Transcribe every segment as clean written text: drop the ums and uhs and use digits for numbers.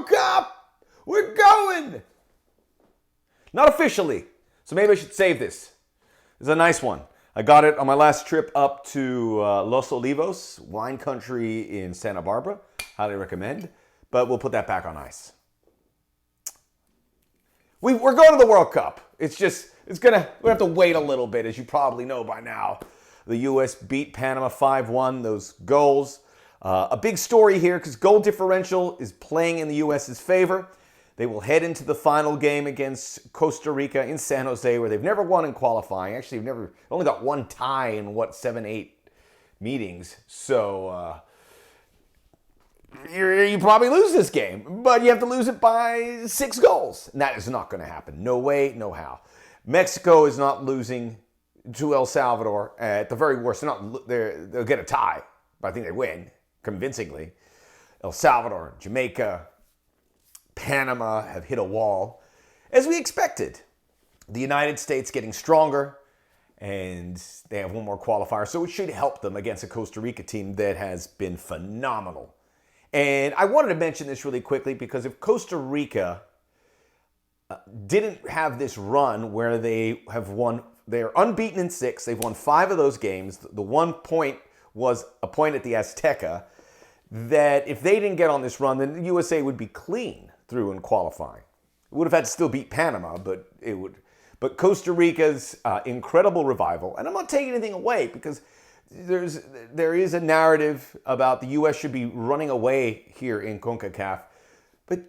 World Cup! We're going! Not officially, so maybe I should save this. It's a nice one. I got it on my last trip up to Los Olivos, wine country in Santa Barbara. Highly recommend. But we'll put that back on ice. We're going to the World Cup. We're going to have to wait a little bit, as you probably know by now. The U.S. beat Panama 5-1, those goals. A big story here because goal differential is playing in the U.S.'s favor. They will head into the final game against Costa Rica in San Jose, where they've never won in qualifying. Actually, they've only got one tie in, 7-8 meetings. So you probably lose this game, but you have to lose it by 6 goals. And that is not going to happen. No way, no how. Mexico is not losing to El Salvador. At the very worst, they'll get a tie, but I think they win convincingly. El Salvador, Jamaica, Panama have hit a wall, as we expected. The United States getting stronger, and they have one more qualifier, so it should help them against a Costa Rica team that has been phenomenal. And I wanted to mention this really quickly because if Costa Rica didn't have this run where they're unbeaten in 6, they've won 5 of those games, the 1 point was a point at the Azteca, that if they didn't get on this run, then the USA would be clean through in qualifying. It would have had to still beat Panama, but it would. But Costa Rica's incredible revival, and I'm not taking anything away because there is a narrative about the U.S. should be running away here in CONCACAF, but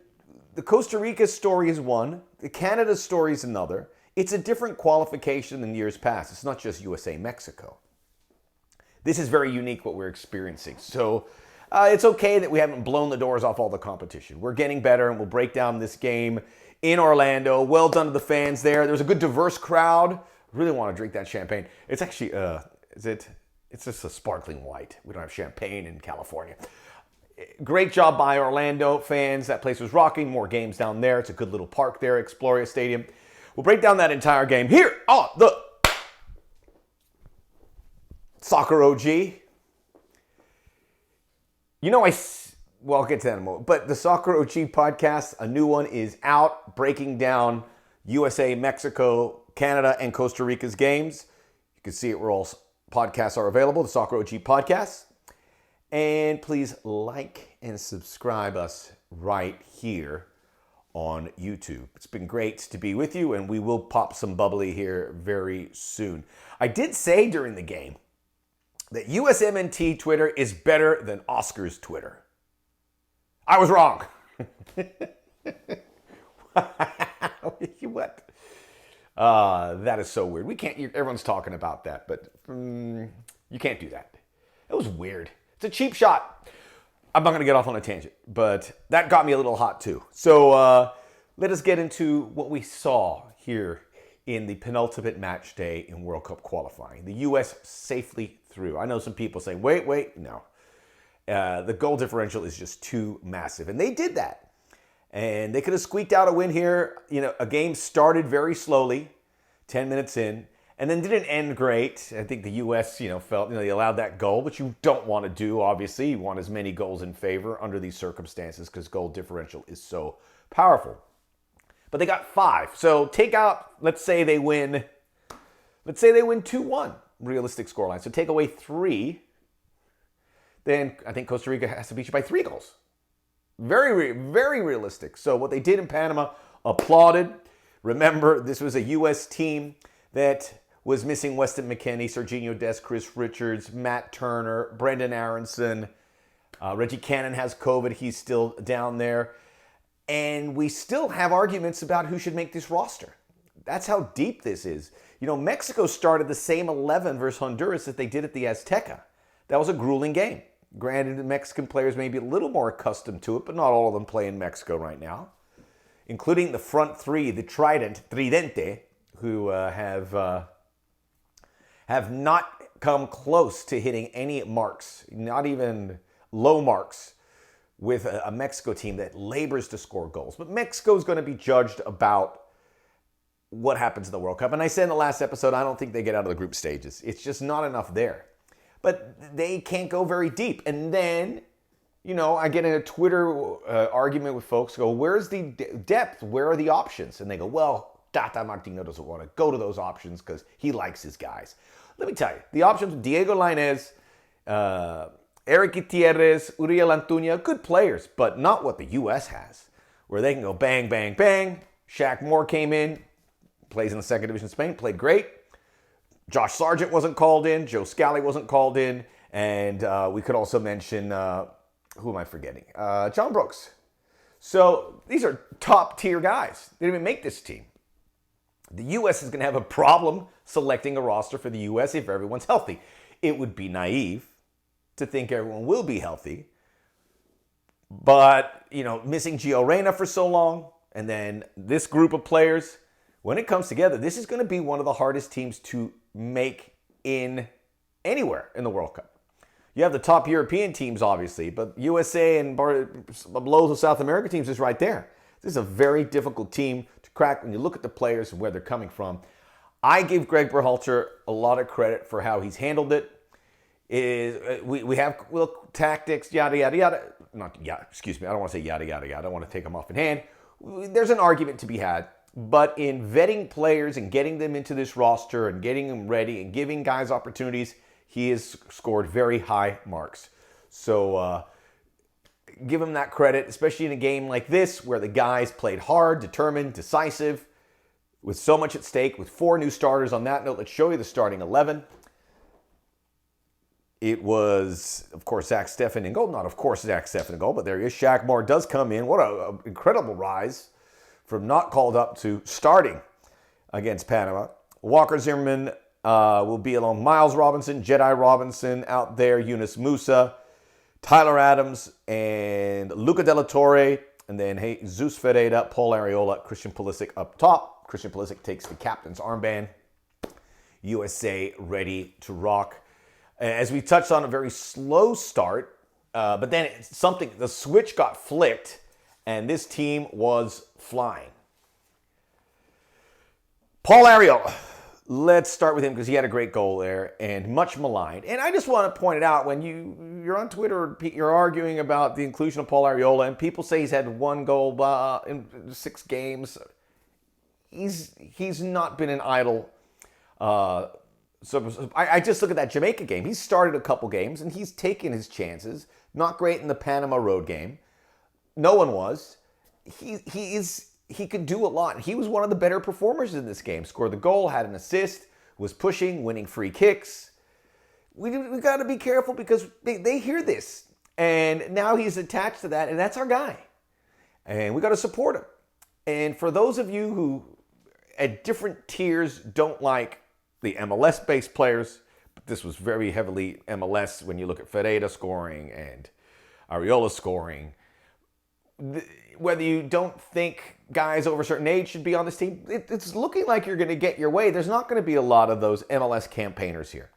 the Costa Rica story is one, the Canada story is another. It's a different qualification than years past. It's not just USA-Mexico. This is very unique what we're experiencing. So it's okay that we haven't blown the doors off all the competition. We're getting better, and we'll break down this game in Orlando. Well done to the fans there. There's a good diverse crowd. Really want to drink that champagne. It's actually, it's just a sparkling white. We don't have champagne in California. Great job by Orlando fans. That place was rocking. More games down there. It's a good little park there, Exploria Stadium. We'll break down that entire game here on the Soccer OG. I'll get to that in a moment. But the Soccer OG podcast, a new one is out, breaking down USA, Mexico, Canada, and Costa Rica's games. You can see it where all podcasts are available, the Soccer OG podcast. And please like and subscribe us right here on YouTube. It's been great to be with you, and we will pop some bubbly here very soon. I did say during the game that USMNT Twitter is better than Oscar's Twitter. I was wrong. What? That is so weird. Everyone's talking about that, but you can't do that. It was weird. It's a cheap shot. I'm not going to get off on a tangent, but that got me a little hot too. So let us get into what we saw here in the penultimate match day in World Cup qualifying. The U.S. safely through. I know some people saying, wait, no. The goal differential is just too massive. And they did that. And they could have squeaked out a win here. A game started very slowly, 10 minutes in, and then didn't end great. I think the U.S., felt, they allowed that goal, which you don't want to do, obviously. You want as many goals in favor under these circumstances because goal differential is so powerful. But they got 5. So take out, let's say they win 2-1, realistic scoreline. So take away 3, then I think Costa Rica has to beat you by 3 goals. Very, very realistic. So what they did in Panama, applauded. Remember, this was a U.S. team that was missing Weston McKennie, Serginho Dest, Chris Richards, Matt Turner, Brendan Aronson. Reggie Cannon has COVID. He's still down there. And we still have arguments about who should make this roster. That's how deep this is. Mexico started the same 11 versus Honduras that they did at the Azteca. That was a grueling game. Granted, the Mexican players may be a little more accustomed to it, but not all of them play in Mexico right now, including the front 3, the Tridente, who have not come close to hitting any marks, not even low marks, with a Mexico team that labors to score goals. But Mexico is going to be judged about what happens in the World Cup. And I said in the last episode, I don't think they get out of the group stages. It's just not enough there. But they can't go very deep. And then I get in a Twitter argument with folks, go, where's the depth? Where are the options? And they go, well, Tata Martino doesn't want to go to those options because he likes his guys. Let me tell you, the options with Diego Lainez, Eric Gutierrez, Uriel Antuna, good players, but not what the U.S. has, where they can go bang, bang, bang. Shaq Moore came in, plays in the second division of Spain, played great. Josh Sargent wasn't called in. Joe Scally wasn't called in. And we could also mention, who am I forgetting? John Brooks. So these are top tier guys. They didn't even make this team. The U.S. is going to have a problem selecting a roster for the U.S. if everyone's healthy. It would be naive to think everyone will be healthy. But, missing Gio Reyna for so long, and then this group of players, when it comes together, this is going to be one of the hardest teams to make in anywhere in the World Cup. You have the top European teams, obviously, but USA and below the South America teams is right there. This is a very difficult team to crack when you look at the players and where they're coming from. I give Greg Berhalter a lot of credit for how he's handled it. We have tactics, yada, yada, yada. Excuse me, I don't want to say yada, yada, yada. I don't want to take them off in hand. There's an argument to be had. But in vetting players and getting them into this roster and getting them ready and giving guys opportunities, he has scored very high marks. So give him that credit, especially in a game like this where the guys played hard, determined, decisive, with so much at stake, with 4 new starters. On that note, let's show you the starting 11. It was, of course, Zach Steffen in goal. Not, of course, Zach Steffen in goal, but there he is. Shaq Moore does come in. What an incredible rise from not called up to starting against Panama. Walker Zimmerman will be along. Miles Robinson, Jedi Robinson out there. Yunus Musa, Tyler Adams, and Luca De La Torre. And then Jesus Ferreira, Paul Arriola, Christian Pulisic up top. Christian Pulisic takes the captain's armband. USA ready to rock. As we touched on, a very slow start, but then the switch got flipped, and this team was flying. Paul Arriola, let's start with him because he had a great goal there and much maligned. And I just want to point it out, when you're on Twitter, you're arguing about the inclusion of Paul Arriola, and people say he's had 1 goal in 6 games. He's not been an idle. So I just look at that Jamaica game. He started a couple games, and he's taken his chances. Not great in the Panama road game. No one was. He could do a lot. He was one of the better performers in this game. Scored the goal, had an assist, was pushing, winning free kicks. We got to be careful because they hear this. And now he's attached to that, and that's our guy. And we got to support him. And for those of you who, at different tiers, don't like the MLS-based players, but this was very heavily MLS when you look at Ferreira scoring and Arriola scoring. Whether you don't think guys over a certain age should be on this team, it's looking like you're going to get your way. There's not going to be a lot of those MLS campaigners here.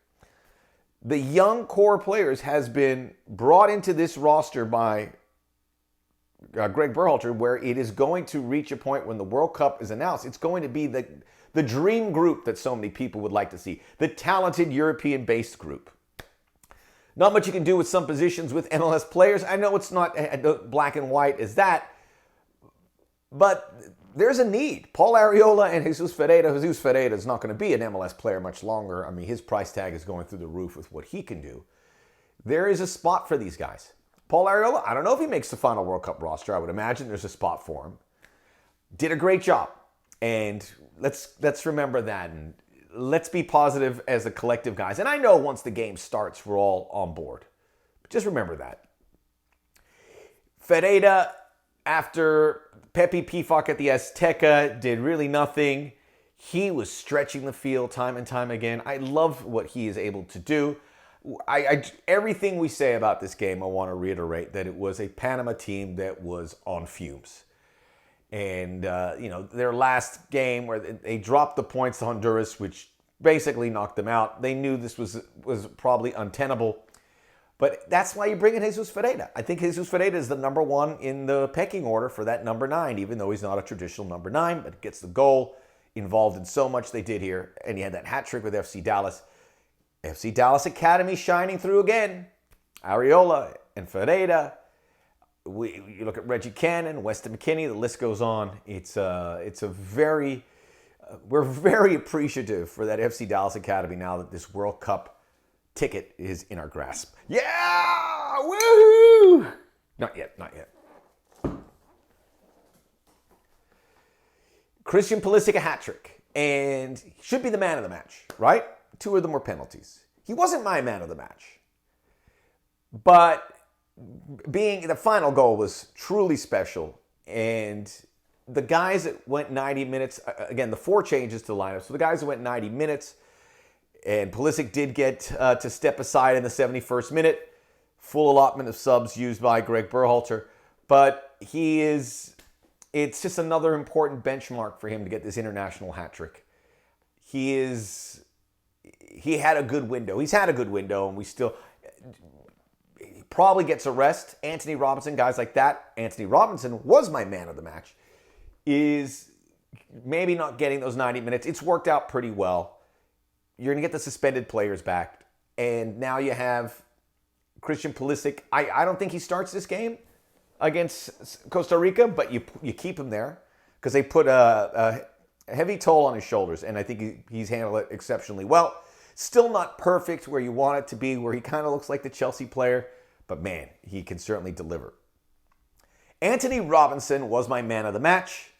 The young core players has been brought into this roster by Greg Berhalter, where it is going to reach a point when the World Cup is announced. It's going to be the dream group that so many people would like to see. The talented European-based group. Not much you can do with some positions with MLS players. I know it's not black and white as that, but there's a need. Paul Arriola and Jesus Ferreira. Jesus Ferreira is not going to be an MLS player much longer. I mean, his price tag is going through the roof with what he can do. There is a spot for these guys. Paul Arriola, I don't know if he makes the final World Cup roster. I would imagine there's a spot for him. Did a great job. And let's remember that, and let's be positive as a collective, guys. And I know once the game starts, we're all on board. But just remember that. Ferreira, after Pepe Pifak at the Azteca, did really nothing. He was stretching the field time and time again. I love what he is able to do. Everything we say about this game, I want to reiterate that it was a Panama team that was on fumes. And, their last game where they dropped the points to Honduras, which basically knocked them out. They knew this was probably untenable. But that's why you bring in Jesus Ferreira. I think Jesus Ferreira is the number 1 in the pecking order for that number 9, even though he's not a traditional number 9, but gets the goal, involved in so much they did here. And he had that hat trick with FC Dallas. FC Dallas Academy shining through again. Arriola and Ferreira. You look at Reggie Cannon, Weston McKennie, the list goes on. It's a very, we're very appreciative for that FC Dallas Academy now that this World Cup ticket is in our grasp. Yeah! Woohoo! Not yet, not yet. Christian Pulisic, a hat trick, and he should be the man of the match, right? 2 of them were penalties. He wasn't my man of the match. But being the final goal was truly special, and the guys that went 90 minutes, again, the 4 changes to the lineup, so the guys that went 90 minutes, and Pulisic did get to step aside in the 71st minute, full allotment of subs used by Greg Berhalter, but it's just another important benchmark for him to get this international hat trick. He had a good window. He's had a good window, and he probably gets a rest. Anthony Robinson, guys like that. Anthony Robinson was my man of the match. Is maybe not getting those 90 minutes. It's worked out pretty well. You're going to get the suspended players back. And now you have Christian Pulisic. I don't think he starts this game against Costa Rica, but you keep him there because they put a heavy toll on his shoulders, and I think he's handled it exceptionally well. Still not perfect where you want it to be, where he kind of looks like the Chelsea player, but man, he can certainly deliver. Anthony Robinson was my man of the match.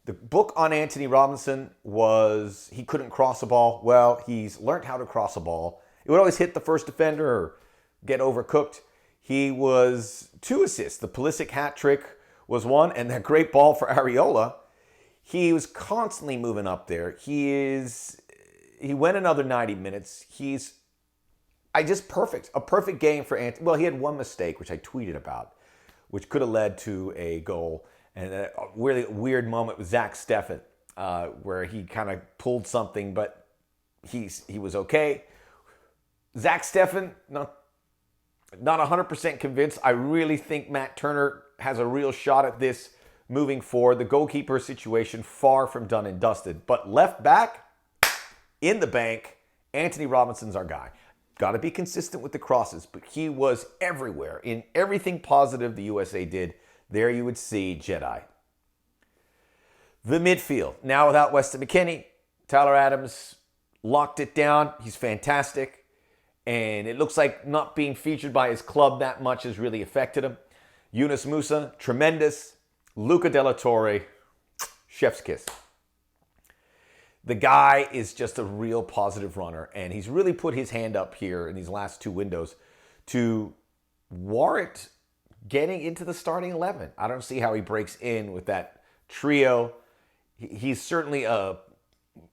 The book on Anthony Robinson was he couldn't cross a ball. Well, he's learned how to cross a ball. It would always hit the first defender or get overcooked. He was 2 assists. The Pulisic hat trick was 1, and that great ball for Areola. He was constantly moving up there. He went another 90 minutes. Perfect. A perfect game for Anthony. Well, he had 1 mistake, which I tweeted about, which could have led to a goal. And a really weird moment with Zach Steffen, where he kind of pulled something, but he was okay. Zach Steffen, not 100% convinced. I really think Matt Turner has a real shot at this moving forward. The goalkeeper situation far from done and dusted. But left back, in the bank, Anthony Robinson's our guy. Got to be consistent with the crosses, but he was everywhere. In everything positive the USA did, there you would see Jedi. The midfield. Now without Weston McKennie, Tyler Adams locked it down. He's fantastic. And it looks like not being featured by his club that much has really affected him. Yunus Musa, tremendous. Luca de la Torre, chef's kiss. The guy is just a real positive runner, and he's really put his hand up here in these last 2 windows to warrant getting into the starting 11. I don't see how he breaks in with that trio. He's certainly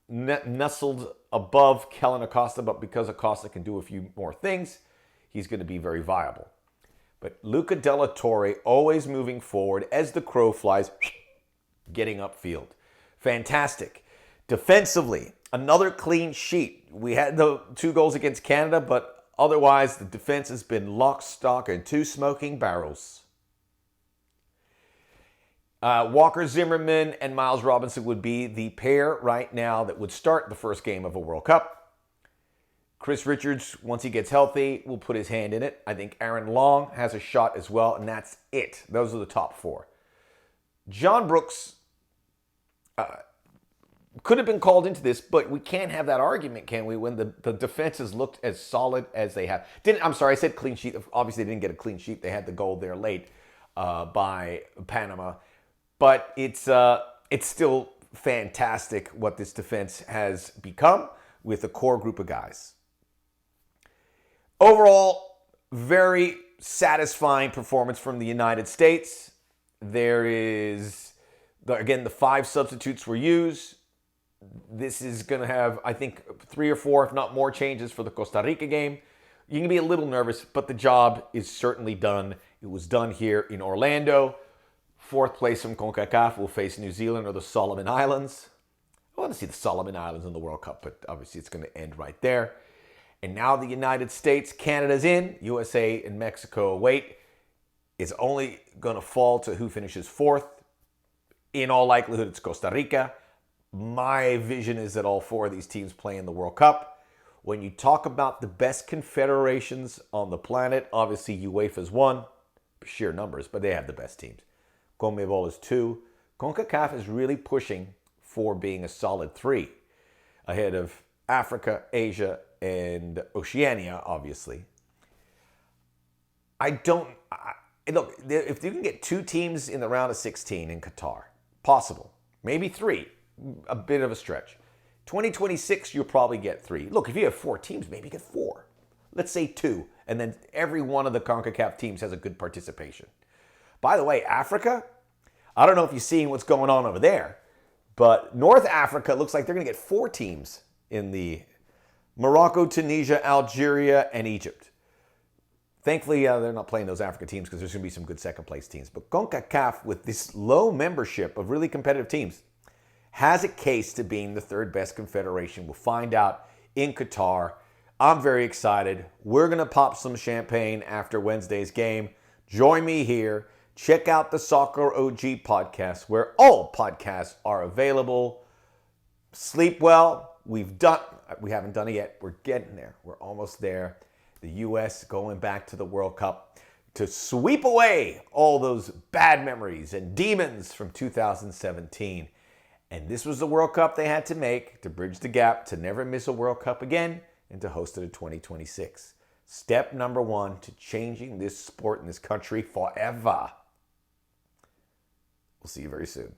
nestled above Kellen Acosta, but because Acosta can do a few more things, he's going to be very viable. But Luca de la Torre always moving forward as the crow flies, getting upfield. Fantastic. Defensively, another clean sheet. We had the 2 goals against Canada, but otherwise the defense has been lock, stock, and 2 smoking barrels. Walker Zimmerman and Miles Robinson would be the pair right now that would start the first game of a World Cup. Chris Richards, once he gets healthy, will put his hand in it. I think Aaron Long has a shot as well, and that's it. Those are the top 4. John Brooks could have been called into this, but we can't have that argument, can we, when the defense has looked as solid as they have. I said clean sheet. Obviously, they didn't get a clean sheet. They had the goal there late by Panama. But it's still fantastic what this defense has become with a core group of guys. Overall, very satisfying performance from the United States. There is, again, the 5 substitutes were used. This is going to have, I think, 3 or 4, if not more, changes for the Costa Rica game. You can be a little nervous, but the job is certainly done. It was done here in Orlando. 4th place from CONCACAF will face New Zealand or the Solomon Islands. I want to see the Solomon Islands in the World Cup, but obviously it's going to end right there. And now the United States, Canada's in. USA and Mexico await. It's only going to fall to who finishes 4th. In all likelihood, it's Costa Rica. My vision is that all 4 of these teams play in the World Cup. When you talk about the best confederations on the planet, obviously UEFA's one. sheer numbers, but they have the best teams. CONMEBOL is 2. CONCACAF is really pushing for being a solid 3, ahead of Africa, Asia, and Oceania, obviously. Look, if you can get 2 teams in the round of 16 in Qatar, possible. Maybe 3, a bit of a stretch. 2026, you'll probably get 3. Look, if you have 4 teams, maybe get 4. Let's say 2, and then every one of the CONCACAF teams has a good participation. By the way, Africa, I don't know if you're seeing what's going on over there, but North Africa looks like they're going to get 4 teams in the Morocco, Tunisia, Algeria, and Egypt. Thankfully, they're not playing those Africa teams because there's going to be some good second-place teams. But CONCACAF, with this low membership of really competitive teams, has a case to being the 3rd best confederation. We'll find out in Qatar. I'm very excited. We're going to pop some champagne after Wednesday's game. Join me here. Check out the Soccer OG podcast, where all podcasts are available. Sleep well. We haven't done it yet. We're getting there. We're almost there. The U.S. going back to the World Cup to sweep away all those bad memories and demons from 2017. And this was the World Cup they had to make to bridge the gap to never miss a World Cup again and to host it in 2026. Step number 1 to changing this sport in this country forever. We'll see you very soon.